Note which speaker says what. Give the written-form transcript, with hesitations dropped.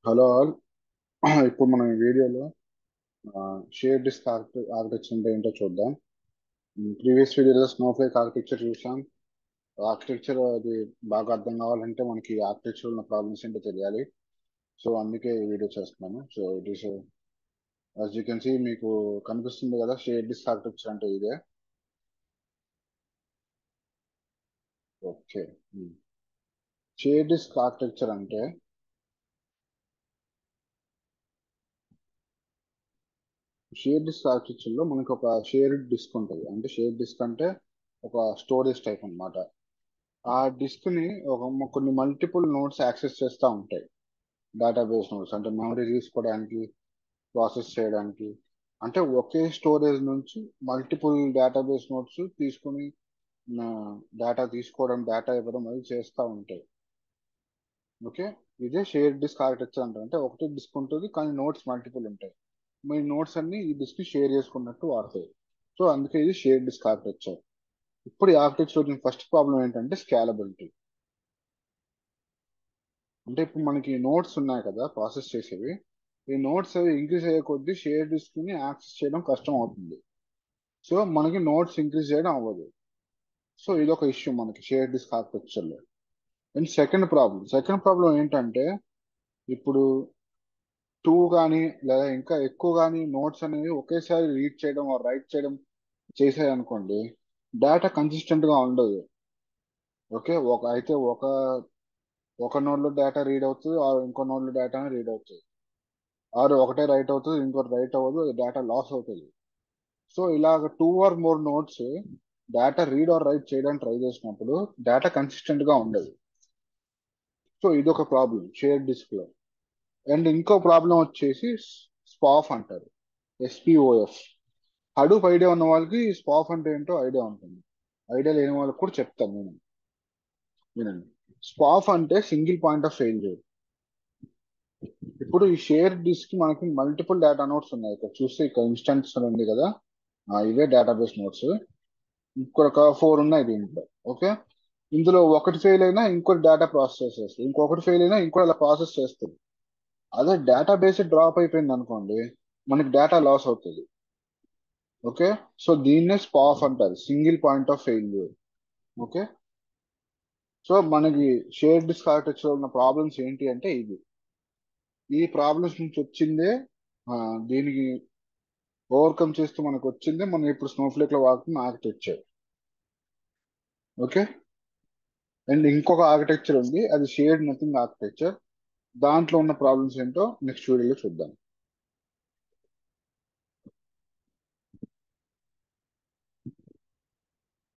Speaker 1: Hello all. ఇప్పుడు మనం ఈ వీడియోలో షేర్ డిస్క్ ఆర్కిటెక్చర్ అంటే ఏంటో చూద్దాం. ప్రీవియస్ వీడియోలో స్నోఫ్లేక్ ఆర్కిటెక్చర్ చూసాం. ఆర్కిటెక్చర్ అది బాగా అర్థం కావాలంటే మనకి ఆర్కిటెక్చర్ ఉన్న ప్రాబ్లమ్స్ ఏంటో తెలియాలి. సో అందుకే ఈ వీడియో చేస్తున్నాను. So it is as you can see, మీకు కనిపిస్తుంది కదా, షేర్ డిస్క్ ఆర్కిటెక్చర్ అంటే ఇదే. ఓకే. షేర్ డిస్క్ ఆర్కిటెక్చర్ అంటే షేర్ డిస్క్ ఆర్కిటెక్చర్ లో మనకు ఒక షేర్డ్ డిస్క్ ఉంటుంది. అంటే షేర్ డిస్క్ అంటే ఒక స్టోరేజ్ టైప్ అన్నమాట. ఆ డిస్క్ ని కొన్ని మల్టిపుల్ నోట్స్ యాక్సెస్ చేస్తూ ఉంటాయి. డేటాబేస్ నోట్స్ అంటే మెమరీ తీసుకోవడానికి, ప్రాసెస్ చేయడానికి. అంటే ఒకే స్టోరేజ్ నుంచి మల్టిపుల్ డేటాబేస్ నోట్స్ తీసుకుని డేటా తీసుకోవడం, డేటా ఇవ్వడం అది చేస్తూ ఉంటాయి. ఓకే. ఇదే షేర్ డిస్క్ ఆర్కిటెక్చర్ అంటారు. అంటే ఒకటే డిస్క్ ఉంటుంది కానీ నోట్స్ మల్టిపుల్ ఉంటాయి. మీ నోట్స్ అన్ని ఈ డిస్క్ షేర్ చేసుకున్నట్టు వాడతాయి. సో అందుకే ఇది షేర్ డిస్క్ ఆర్కిటెక్చర్. ఇప్పుడు ఈ ఆర్కిటెక్చర్ వచ్చిన ఫస్ట్ ప్రాబ్లం ఏంటంటే స్కేలబిలిటీ. అంటే ఇప్పుడు మనకి నోట్స్ ఉన్నాయి కదా ప్రాసెస్ చేసేవి. ఈ నోట్స్ అవి ఇంక్రీజ్ అయ్యే కొద్దీ షేర్ డిస్క్ ని యాక్సెస్ చేయడం కష్టం అవుతుంది. సో మనకి నోట్స్ ఇంక్రీజ్ చేయడం అవ్వదు. సో ఇది ఒక ఇష్యూ మనకి షేర్ డిస్క్ ఆర్కిటెక్చర్ లో. అండ్ సెకండ్ ప్రాబ్లం ఏంటంటే, ఇప్పుడు టూ కానీ లేదా ఇంకా ఎక్కువ కానీ నోట్స్ అనేవి ఒకేసారి రీడ్ చేయడం రైట్ చేయడం చేసాయి అనుకోండి, డేటా కన్సిస్టెంట్ గా ఉండదు. ఓకే. ఒక నోడ్ లో డేటా రీడ్ అవుతుంది, ఇంకో నోడ్ లో డేటా రీడ్ అవుతుంది. ఆరు ఒకటే రైట్ అవుతుంది, ఇంకోటి రైట్ అవ్వదు, అది డేటా లాస్ అవుతుంది. సో ఇలాగ two or more nodes data read or write చేయడానికి ట్రై చేసినప్పుడు డేటా కన్సిస్టెంట్ గా ఉండదు. సో ఇది ఒక ప్రాబ్లం షేర్ డిస్క్ లో. అండ్ ఇంకో ప్రాబ్లం వచ్చేసి స్పాఫ్ అంటారు. ఎస్పిఓఎఫ్. హడూప్ ఐడియా ఉన్న వాళ్ళకి స్పాఫ్ అంటే ఏంటో ఐడియా ఉంటుంది. ఐడియా లేని వాళ్ళకి కూడా చెప్తాను నేను. వినండి. స్పాఫ్ అంటే సింగిల్ పాయింట్ ఆఫ్ ఫెయిల్యూర్. ఇప్పుడు ఈ షేర్ డిస్క్ మనకి మల్టిపుల్ డేటా నోట్స్ ఉన్నాయి. ఇక్కడ చూస్తే ఇక్కడ ఇన్స్టెన్స్ ఉంది కదా, ఇవే డేటాబేస్ నోట్స్. ఇంకొక ఫోర్ ఉన్నాయి దీంట్లో. ఓకే. ఇందులో ఒకటి ఫెయిల్ అయినా ఇంకోటి డేటా ప్రాసెస్ చేస్తుంది, ఇంకొకటి ఫెయిల్ అయినా ఇంకోటి అలా ప్రాసెస్ చేస్తుంది. అదే డేటాబేస్ డ్రాప్ అయిపోయింది అనుకోండి, మనకి డేటా లాస్ అవుతుంది. ఓకే. సో దీన్నే స్పాఫ్ అంటారు, single point of failure. Okay. So మనకి షేర్ డిస్క్ ఆర్కిటెక్చర్ ఉన్న ప్రాబ్లమ్స్ ఏంటి అంటే ఇది. ఈ ప్రాబ్లమ్స్ నుంచి వచ్చిందే, ఆ, దీనికి ఓవర్కమ్ చేస్తూ మనకు వచ్చిందే మనం ఇప్పుడు స్నోఫ్లేక్ లో వాడుతున్న ఆర్కిటెక్చర్. ఓకే. అండ్ ఇంకొక ఆర్కిటెక్చర్ ఉంది, అది షేర్డ్ నథింగ్ ఆర్కిటెక్చర్. దాంట్లో ఉన్న ప్రాబ్లమ్స్ ఏంటో నెక్స్ట్ వీడియోలో చూద్దాం.